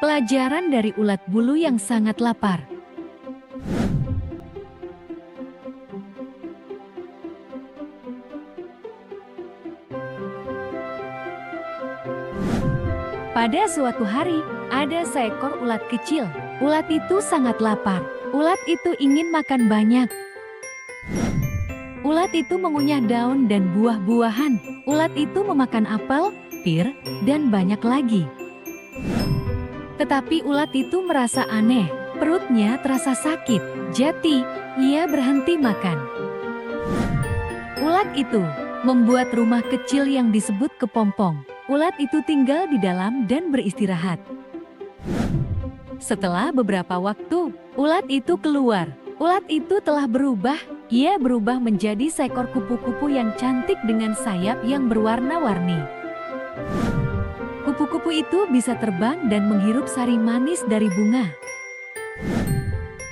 Pelajaran dari ulat bulu yang sangat lapar. Pada suatu hari, ada seekor ulat kecil. Ulat itu sangat lapar. Ulat itu ingin makan banyak. Ulat itu mengunyah daun dan buah-buahan. Ulat itu memakan apel, pir, dan banyak lagi. Tetapi ulat itu merasa aneh. Perutnya terasa sakit. Jadi, ia berhenti makan. Ulat itu membuat rumah kecil yang disebut kepompong. Ulat itu tinggal di dalam dan beristirahat. Setelah beberapa waktu, ulat itu keluar. Ulat itu telah berubah. Ia berubah menjadi seekor kupu-kupu yang cantik dengan sayap yang berwarna-warni. Kupu-kupu itu bisa terbang dan menghirup sari manis dari bunga.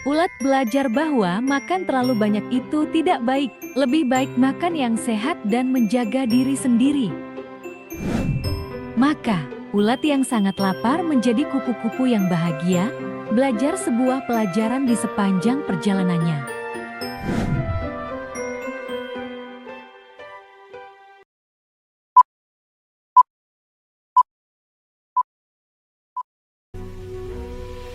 Ulat belajar bahwa makan terlalu banyak itu tidak baik. Lebih baik makan yang sehat dan menjaga diri sendiri. Maka, ulat yang sangat lapar menjadi kupu-kupu yang bahagia, belajar sebuah pelajaran di sepanjang perjalanannya.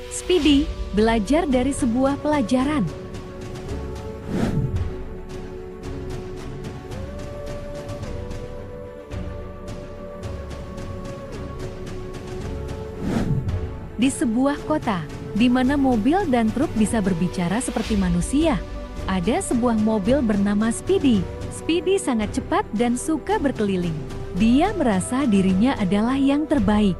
Speedy belajar dari sebuah pelajaran. Di sebuah kota, di mana mobil dan truk bisa berbicara seperti manusia, ada sebuah mobil bernama Speedy. Speedy sangat cepat dan suka berkeliling. Dia merasa dirinya adalah yang terbaik.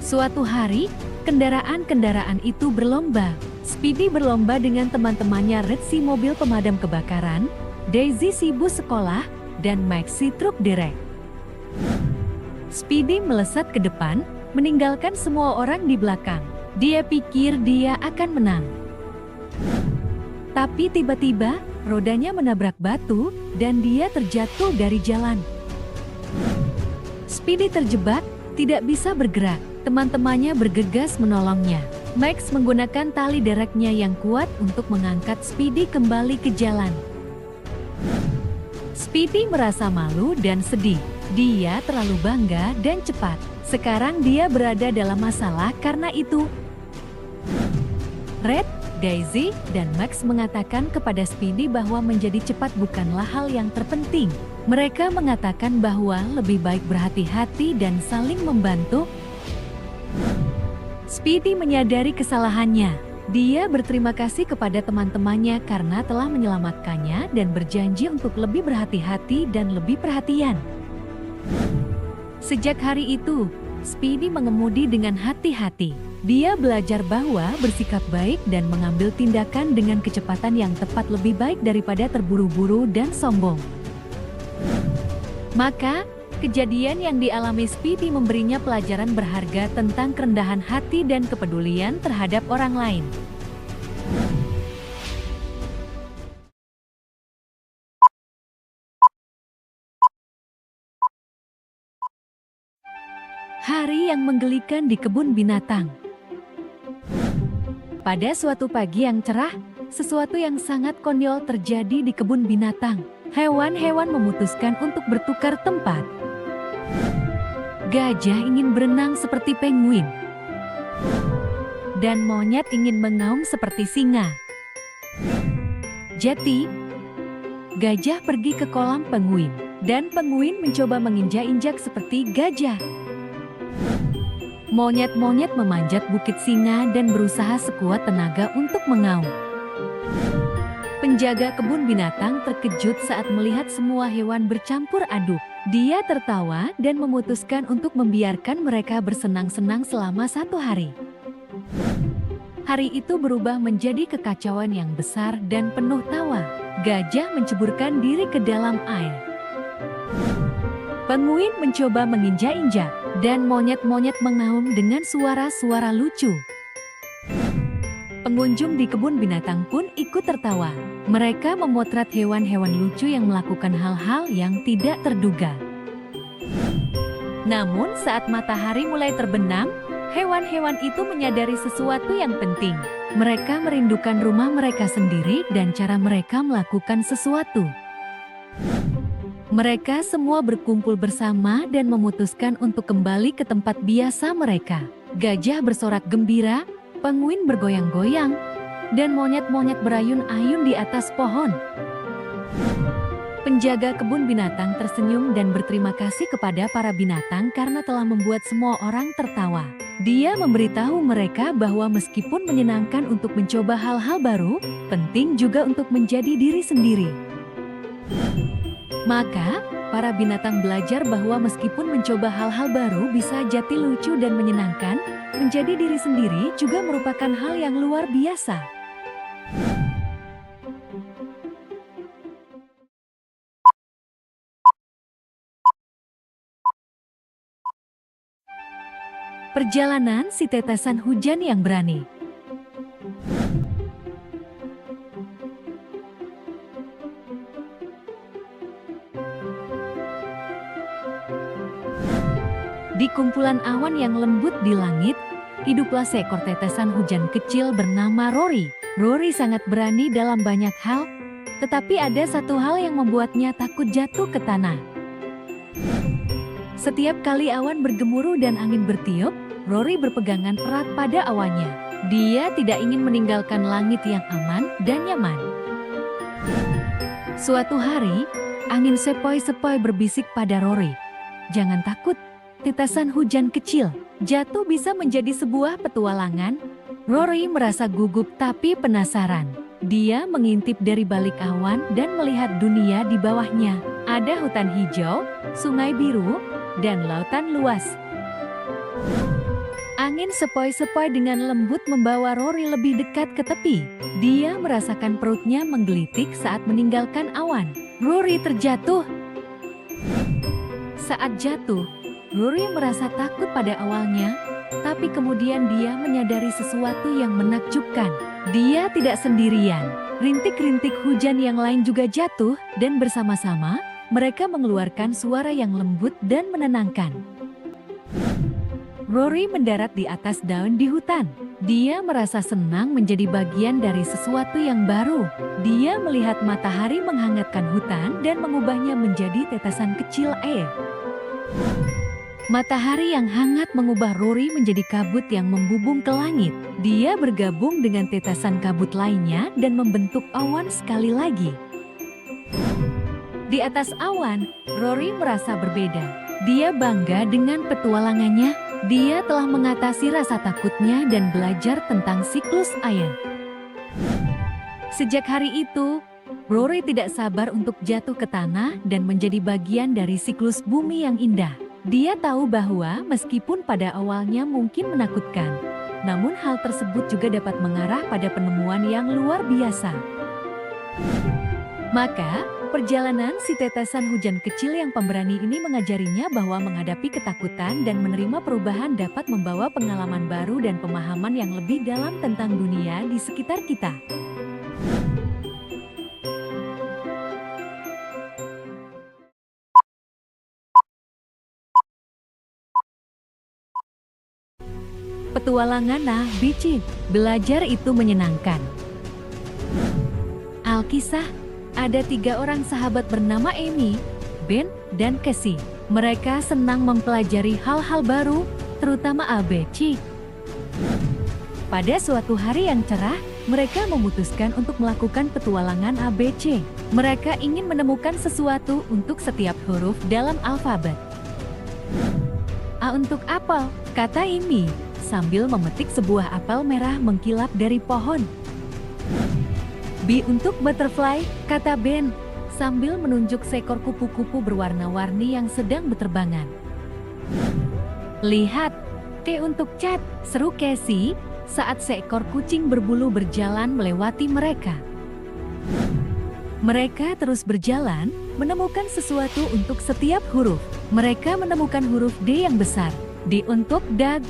Suatu hari, kendaraan-kendaraan itu berlomba. Speedy berlomba dengan teman-temannya, Red si mobil pemadam kebakaran, Daisy si bus sekolah, dan Max si truk derek. Speedy melesat ke depan, meninggalkan semua orang di belakang. Dia pikir dia akan menang. Tapi tiba-tiba, rodanya menabrak batu, dan dia terjatuh dari jalan. Speedy terjebak, tidak bisa bergerak. Teman-temannya bergegas menolongnya. Max menggunakan tali dereknya yang kuat untuk mengangkat Speedy kembali ke jalan. Speedy merasa malu dan sedih. Dia terlalu bangga dan cepat. Sekarang dia berada dalam masalah karena itu. Red, Daisy, dan Max mengatakan kepada Speedy bahwa menjadi cepat bukanlah hal yang terpenting. Mereka mengatakan bahwa lebih baik berhati-hati dan saling membantu. Speedy menyadari kesalahannya. Dia berterima kasih kepada teman-temannya karena telah menyelamatkannya dan berjanji untuk lebih berhati-hati dan lebih perhatian. Sejak hari itu, Speedy mengemudi dengan hati-hati. Dia belajar bahwa bersikap baik dan mengambil tindakan dengan kecepatan yang tepat lebih baik daripada terburu-buru dan sombong. Maka, kejadian yang dialami Speedy memberinya pelajaran berharga tentang kerendahan hati dan kepedulian terhadap orang lain. Hari yang menggelikan di kebun binatang. Pada suatu pagi yang cerah, sesuatu yang sangat konyol terjadi di kebun binatang. Hewan-hewan memutuskan untuk bertukar tempat. Gajah ingin berenang seperti penguin. Dan monyet ingin mengaum seperti singa. Jadi, gajah pergi ke kolam penguin. Dan penguin mencoba menginjak-injak seperti gajah. Monyet-monyet memanjat bukit singa dan berusaha sekuat tenaga untuk mengaum. Penjaga kebun binatang terkejut saat melihat semua hewan bercampur aduk. Dia tertawa dan memutuskan untuk membiarkan mereka bersenang-senang selama 1 hari. Hari itu berubah menjadi kekacauan yang besar dan penuh tawa. Gajah menceburkan diri ke dalam air. Penguin mencoba menginjak-injak, dan monyet-monyet mengaum dengan suara-suara lucu. Pengunjung di kebun binatang pun ikut tertawa. Mereka memotret hewan-hewan lucu yang melakukan hal-hal yang tidak terduga. Namun saat matahari mulai terbenam, hewan-hewan itu menyadari sesuatu yang penting. Mereka merindukan rumah mereka sendiri dan cara mereka melakukan sesuatu. Mereka semua berkumpul bersama dan memutuskan untuk kembali ke tempat biasa mereka. Gajah bersorak gembira, penguin bergoyang-goyang, dan monyet-monyet berayun-ayun di atas pohon. Penjaga kebun binatang tersenyum dan berterima kasih kepada para binatang karena telah membuat semua orang tertawa. Dia memberitahu mereka bahwa meskipun menyenangkan untuk mencoba hal-hal baru, penting juga untuk menjadi diri sendiri. Maka, para binatang belajar bahwa meskipun mencoba hal-hal baru bisa jadi lucu dan menyenangkan, menjadi diri sendiri juga merupakan hal yang luar biasa. Perjalanan si tetesan hujan yang berani. Di kumpulan awan yang lembut di langit, hiduplah seekor tetesan hujan kecil bernama Rory. Rory sangat berani dalam banyak hal, tetapi ada satu hal yang membuatnya takut jatuh ke tanah. Setiap kali awan bergemuruh dan angin bertiup, Rory berpegangan erat pada awannya. Dia tidak ingin meninggalkan langit yang aman dan nyaman. Suatu hari, angin sepoi-sepoi berbisik pada Rory. "Jangan takut, tetesan hujan kecil, jatuh bisa menjadi sebuah petualangan." Rory merasa gugup tapi penasaran. Dia mengintip dari balik awan dan melihat dunia di bawahnya. Ada hutan hijau, sungai biru, dan lautan luas. Angin sepoi-sepoi dengan lembut membawa Rory lebih dekat ke tepi. Dia merasakan perutnya menggelitik saat meninggalkan awan. Rory terjatuh. Saat jatuh, Rory merasa takut pada awalnya, tapi kemudian dia menyadari sesuatu yang menakjubkan. Dia tidak sendirian. Rintik-rintik hujan yang lain juga jatuh, dan bersama-sama, mereka mengeluarkan suara yang lembut dan menenangkan. Rory mendarat di atas daun di hutan. Dia merasa senang menjadi bagian dari sesuatu yang baru. Dia melihat matahari menghangatkan hutan dan mengubahnya menjadi tetesan kecil air. Matahari yang hangat mengubah Rory menjadi kabut yang membubung ke langit. Dia bergabung dengan tetesan kabut lainnya dan membentuk awan sekali lagi. Di atas awan, Rory merasa berbeda. Dia bangga dengan petualangannya. Dia telah mengatasi rasa takutnya dan belajar tentang siklus air. Sejak hari itu, Rory tidak sabar untuk jatuh ke tanah dan menjadi bagian dari siklus bumi yang indah. Dia tahu bahwa meskipun pada awalnya mungkin menakutkan, namun hal tersebut juga dapat mengarah pada penemuan yang luar biasa. Maka, perjalanan si tetesan hujan kecil yang pemberani ini mengajarinya bahwa menghadapi ketakutan dan menerima perubahan dapat membawa pengalaman baru dan pemahaman yang lebih dalam tentang dunia di sekitar kita. Petualangan Nah Bici, belajar itu menyenangkan. Alkisah, ada 3 orang sahabat bernama Amy, Ben, dan Casey. Mereka senang mempelajari hal-hal baru, terutama ABC. Pada suatu hari yang cerah, mereka memutuskan untuk melakukan petualangan ABC. Mereka ingin menemukan sesuatu untuk setiap huruf dalam alfabet. A untuk apel, kata Amy, sambil memetik sebuah apel merah mengkilap dari pohon. B untuk butterfly, kata Ben, sambil menunjuk seekor kupu-kupu berwarna-warni yang sedang berterbangan. Lihat, T untuk cat, seru Casey, saat seekor kucing berbulu berjalan melewati mereka. Mereka terus berjalan, menemukan sesuatu untuk setiap huruf. Mereka menemukan huruf D yang besar, D untuk dog.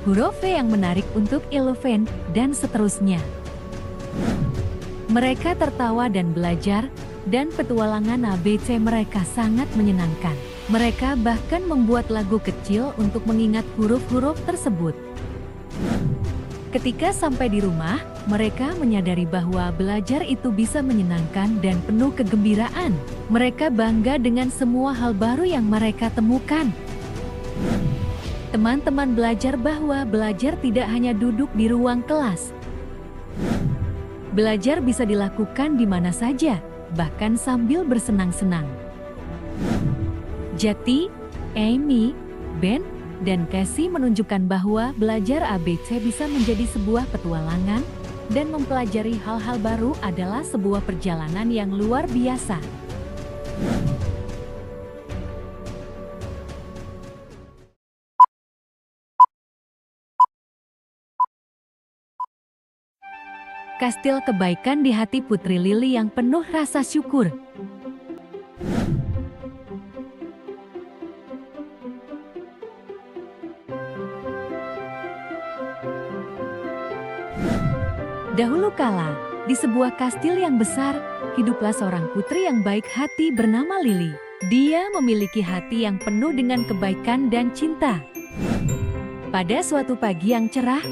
huruf V yang menarik untuk elephant, dan seterusnya. Mereka tertawa dan belajar, dan petualangan ABC mereka sangat menyenangkan. Mereka bahkan membuat lagu kecil untuk mengingat huruf-huruf tersebut. Ketika sampai di rumah, mereka menyadari bahwa belajar itu bisa menyenangkan dan penuh kegembiraan. Mereka bangga dengan semua hal baru yang mereka temukan. Teman-teman belajar bahwa belajar tidak hanya duduk di ruang kelas. Belajar bisa dilakukan di mana saja, bahkan sambil bersenang-senang. Jati, Amy, Ben, dan Casey menunjukkan bahwa belajar ABC bisa menjadi sebuah petualangan, dan mempelajari hal-hal baru adalah sebuah perjalanan yang luar biasa. Kastil kebaikan di hati Putri Lily yang penuh rasa syukur. Dahulu kala, di sebuah kastil yang besar, hiduplah seorang putri yang baik hati bernama Lily. Dia memiliki hati yang penuh dengan kebaikan dan cinta. Pada suatu pagi yang cerah,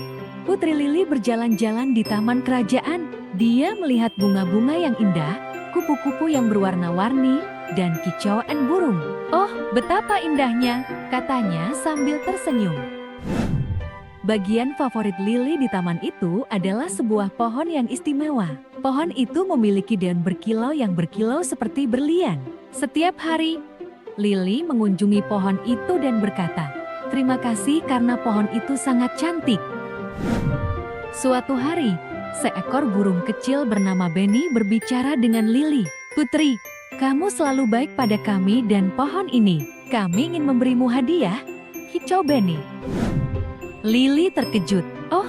Putri Lily berjalan-jalan di taman kerajaan. Dia melihat bunga-bunga yang indah, kupu-kupu yang berwarna-warni, dan kicauan burung. "Oh, betapa indahnya," katanya sambil tersenyum. Bagian favorit Lily di taman itu adalah sebuah pohon yang istimewa. Pohon itu memiliki daun berkilau yang berkilau seperti berlian. Setiap hari, Lily mengunjungi pohon itu dan berkata, "Terima kasih karena pohon itu sangat cantik." Suatu hari, seekor burung kecil bernama Benny berbicara dengan Lily. "Putri, kamu selalu baik pada kami dan pohon ini. Kami ingin memberimu hadiah," kicau Benny. Lily terkejut. "Oh,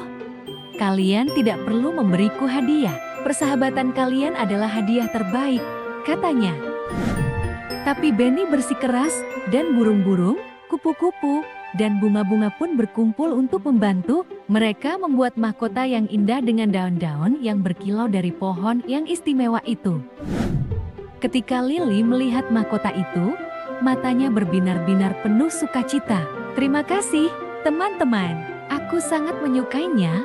kalian tidak perlu memberiku hadiah. Persahabatan kalian adalah hadiah terbaik," katanya. Tapi Benny bersikeras, dan burung-burung, kupu-kupu, dan bunga-bunga pun berkumpul untuk membantu. Mereka membuat mahkota yang indah dengan daun-daun yang berkilau dari pohon yang istimewa itu. Ketika Lily melihat mahkota itu, matanya berbinar-binar penuh sukacita. "Terima kasih, teman-teman, aku sangat menyukainya,"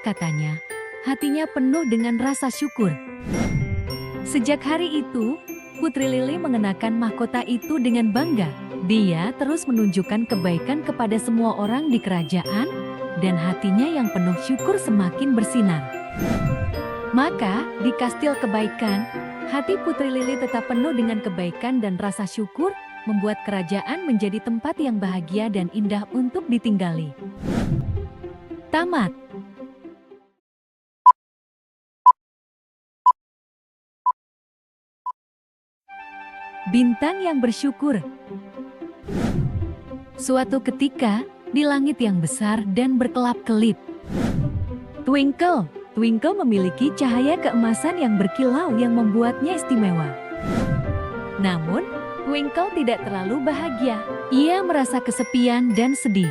katanya. Hatinya penuh dengan rasa syukur. Sejak hari itu, Putri Lily mengenakan mahkota itu dengan bangga. Dia terus menunjukkan kebaikan kepada semua orang di kerajaan, dan hatinya yang penuh syukur semakin bersinar. Maka, di kastil kebaikan, hati Putri Lily tetap penuh dengan kebaikan dan rasa syukur, membuat kerajaan menjadi tempat yang bahagia dan indah untuk ditinggali. Tamat. Bintang yang bersyukur. Suatu ketika, di langit yang besar dan berkelap-kelip, Twinkle memiliki cahaya keemasan yang berkilau yang membuatnya istimewa. Namun, Twinkle tidak terlalu bahagia. Ia merasa kesepian dan sedih.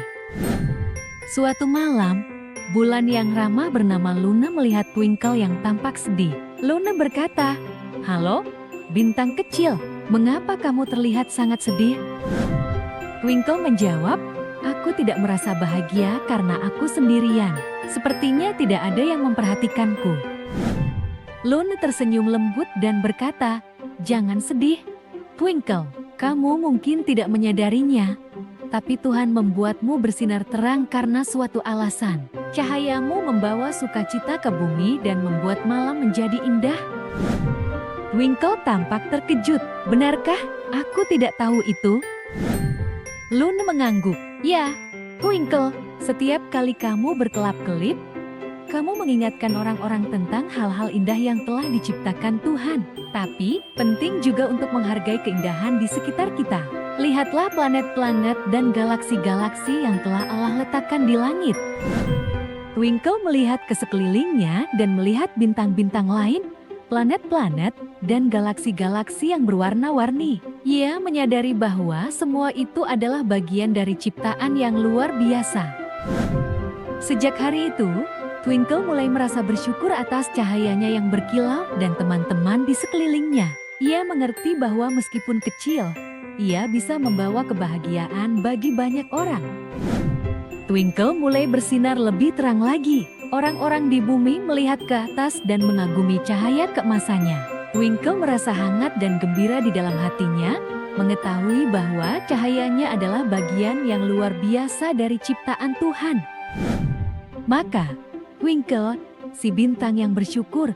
Suatu malam, bulan yang ramah bernama Luna melihat Twinkle yang tampak sedih. Luna berkata, "Halo, bintang kecil, mengapa kamu terlihat sangat sedih?" Twinkle menjawab, "Aku tidak merasa bahagia karena aku sendirian. Sepertinya tidak ada yang memperhatikanku." Luna tersenyum lembut dan berkata, "Jangan sedih, Twinkle. Kamu mungkin tidak menyadarinya, tapi Tuhan membuatmu bersinar terang karena suatu alasan. Cahayamu membawa sukacita ke bumi dan membuat malam menjadi indah." Twinkle tampak terkejut. "Benarkah? Aku tidak tahu itu." Luna mengangguk. "Ya, Twinkle, setiap kali kamu berkelap-kelip, kamu mengingatkan orang-orang tentang hal-hal indah yang telah diciptakan Tuhan. Tapi, penting juga untuk menghargai keindahan di sekitar kita. Lihatlah planet-planet dan galaksi-galaksi yang telah Allah letakkan di langit." Twinkle melihat ke sekelilingnya dan melihat bintang-bintang lain, planet-planet, dan galaksi-galaksi yang berwarna-warni. Ia menyadari bahwa semua itu adalah bagian dari ciptaan yang luar biasa. Sejak hari itu, Twinkle mulai merasa bersyukur atas cahayanya yang berkilau dan teman-teman di sekelilingnya. Ia mengerti bahwa meskipun kecil, ia bisa membawa kebahagiaan bagi banyak orang. Twinkle mulai bersinar lebih terang lagi. Orang-orang di bumi melihat ke atas dan mengagumi cahaya keemasannya. Twinkle merasa hangat dan gembira di dalam hatinya, mengetahui bahwa cahayanya adalah bagian yang luar biasa dari ciptaan Tuhan. Maka, Twinkle, si bintang yang bersyukur,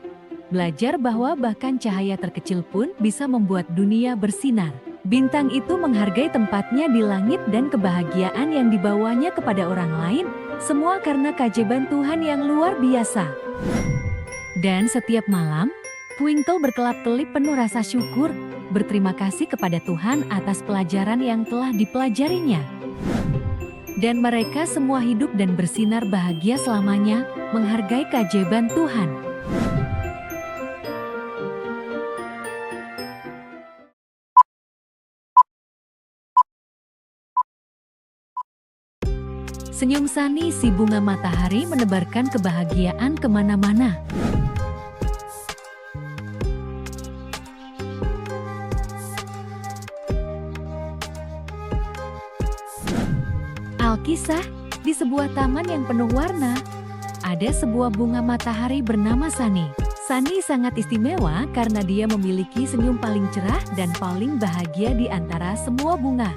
belajar bahwa bahkan cahaya terkecil pun bisa membuat dunia bersinar. Bintang itu menghargai tempatnya di langit dan kebahagiaan yang dibawanya kepada orang lain, semua karena keajaiban Tuhan yang luar biasa. Dan setiap malam, Twinkle berkelap-kelip penuh rasa syukur, berterima kasih kepada Tuhan atas pelajaran yang telah dipelajarinya. Dan mereka semua hidup dan bersinar bahagia selamanya, menghargai keajaiban Tuhan. Senyum Sunny si bunga matahari menebarkan kebahagiaan kemana-mana. Alkisah, di sebuah taman yang penuh warna, ada sebuah bunga matahari bernama Sunny. Sunny sangat istimewa karena dia memiliki senyum paling cerah dan paling bahagia di antara semua bunga.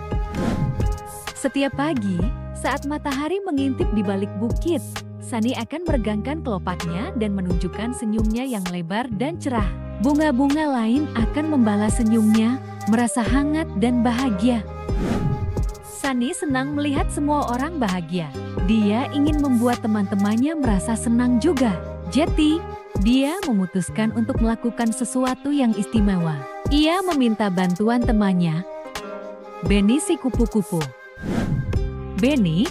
Setiap pagi, saat matahari mengintip di balik bukit, Sunny akan meregangkan kelopaknya dan menunjukkan senyumnya yang lebar dan cerah. Bunga-bunga lain akan membalas senyumnya, merasa hangat dan bahagia. Sunny senang melihat semua orang bahagia. Dia ingin membuat teman-temannya merasa senang juga. Jadi, dia memutuskan untuk melakukan sesuatu yang istimewa. Ia meminta bantuan temannya, Benny si kupu-kupu. Benny,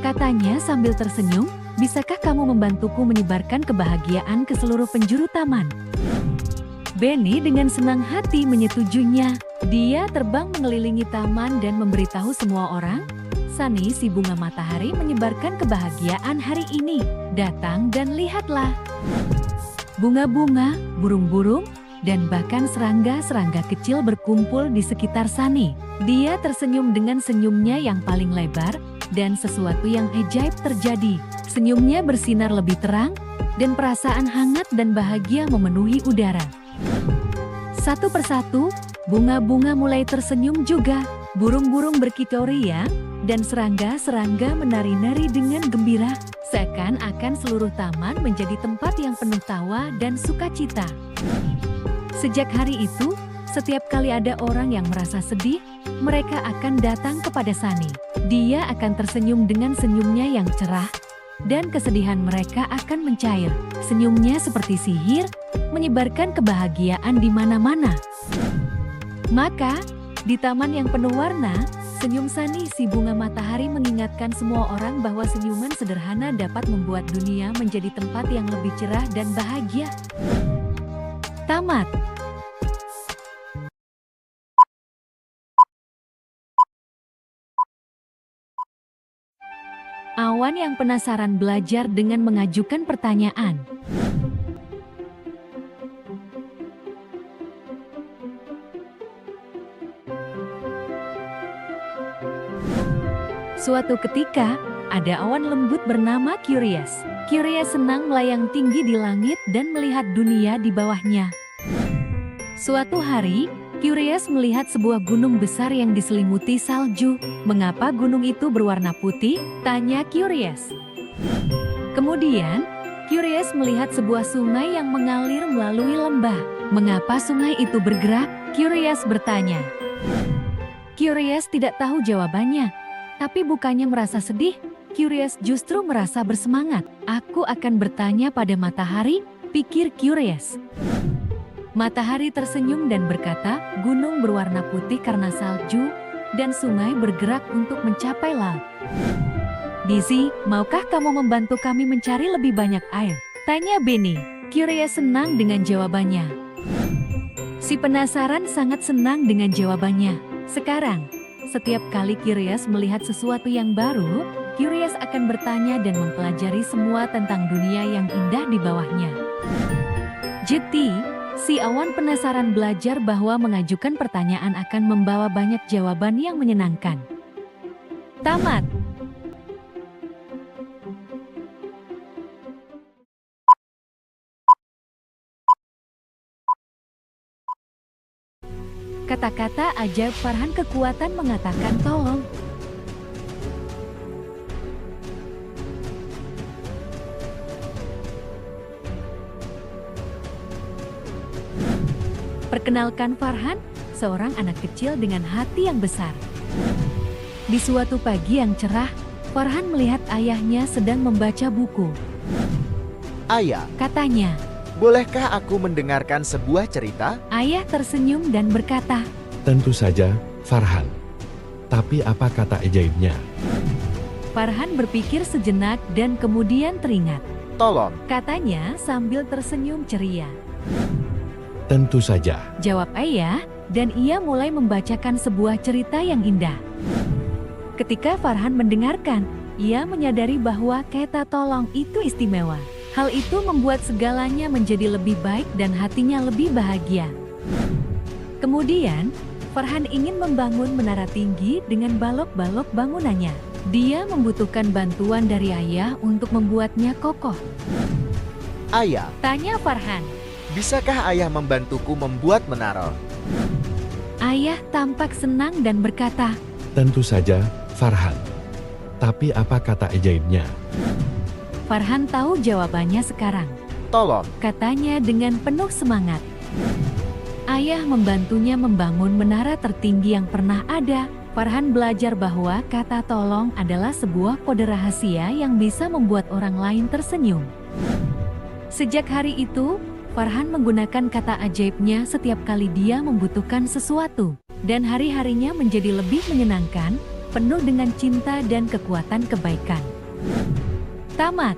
katanya sambil tersenyum, bisakah kamu membantuku menyebarkan kebahagiaan ke seluruh penjuru taman? Benny dengan senang hati menyetujuinya. Dia terbang mengelilingi taman dan memberitahu semua orang, Sunny si bunga matahari menyebarkan kebahagiaan hari ini. Datang dan lihatlah. Bunga-bunga, burung-burung, dan bahkan serangga-serangga kecil berkumpul di sekitar Sunny. Dia tersenyum dengan senyumnya yang paling lebar, dan sesuatu yang ajaib terjadi. Senyumnya bersinar lebih terang, dan perasaan hangat dan bahagia memenuhi udara. Satu persatu, bunga-bunga mulai tersenyum juga. Burung-burung berkicau ria, dan serangga-serangga menari-nari dengan gembira. Seakan-akan seluruh taman menjadi tempat yang penuh tawa dan sukacita. Sejak hari itu, setiap kali ada orang yang merasa sedih, mereka akan datang kepada Sunny. Dia akan tersenyum dengan senyumnya yang cerah, dan kesedihan mereka akan mencair. Senyumnya seperti sihir, menyebarkan kebahagiaan di mana-mana. Maka, di taman yang penuh warna, senyum Sunny si bunga matahari mengingatkan semua orang bahwa senyuman sederhana dapat membuat dunia menjadi tempat yang lebih cerah dan bahagia. Tamat. Awan yang penasaran belajar dengan mengajukan pertanyaan. Suatu ketika, ada awan lembut bernama Curious. Curious senang melayang tinggi di langit dan melihat dunia di bawahnya. Suatu hari, Curious melihat sebuah gunung besar yang diselimuti salju. Mengapa gunung itu berwarna putih? Tanya Curious. Kemudian, Curious melihat sebuah sungai yang mengalir melalui lembah. Mengapa sungai itu bergerak? Curious bertanya. Curious tidak tahu jawabannya. Tapi bukannya merasa sedih, Curious justru merasa bersemangat. Aku akan bertanya pada matahari, pikir Curious. Matahari tersenyum dan berkata, gunung berwarna putih karena salju, dan sungai bergerak untuk mencapai laut. Dizzy, maukah kamu membantu kami mencari lebih banyak air? Tanya Benny. Curious senang dengan jawabannya. Si penasaran sangat senang dengan jawabannya. Sekarang, setiap kali Curious melihat sesuatu yang baru, curious akan bertanya dan mempelajari semua tentang dunia yang indah di bawahnya. Jeti, si awan penasaran belajar bahwa mengajukan pertanyaan akan membawa banyak jawaban yang menyenangkan. Tamat. Kata-kata ajaib Farhan kekuatan mengatakan tolong. Perkenalkan Farhan, seorang anak kecil dengan hati yang besar. Di suatu pagi yang cerah, Farhan melihat ayahnya sedang membaca buku. Ayah, Katanya, bolehkah aku mendengarkan sebuah cerita? ayah tersenyum dan berkata, Tentu saja, Farhan. Tapi apa kata ajaibnya? Farhan berpikir sejenak dan kemudian teringat. Tolong, Katanya sambil tersenyum ceria. Tentu saja. Jawab ayah, dan ia mulai membacakan sebuah cerita yang indah. Ketika Farhan mendengarkan, ia menyadari bahwa kata tolong itu istimewa. Hal itu membuat segalanya menjadi lebih baik dan hatinya lebih bahagia. Kemudian, Farhan ingin membangun menara tinggi dengan balok-balok bangunannya. Dia membutuhkan bantuan dari ayah untuk membuatnya kokoh. ayah, Tanya Farhan. bisakah ayah membantuku membuat menara? Ayah tampak senang dan berkata, Tentu saja, Farhan. Tapi apa kata ajaibnya? Farhan tahu jawabannya sekarang. Tolong, Katanya dengan penuh semangat. Ayah membantunya membangun menara tertinggi yang pernah ada. Farhan belajar bahwa kata tolong adalah sebuah kode rahasia yang bisa membuat orang lain tersenyum. Sejak hari itu, Farhan menggunakan kata ajaibnya setiap kali dia membutuhkan sesuatu. Dan hari-harinya menjadi lebih menyenangkan, penuh dengan cinta dan kekuatan kebaikan. Tamat.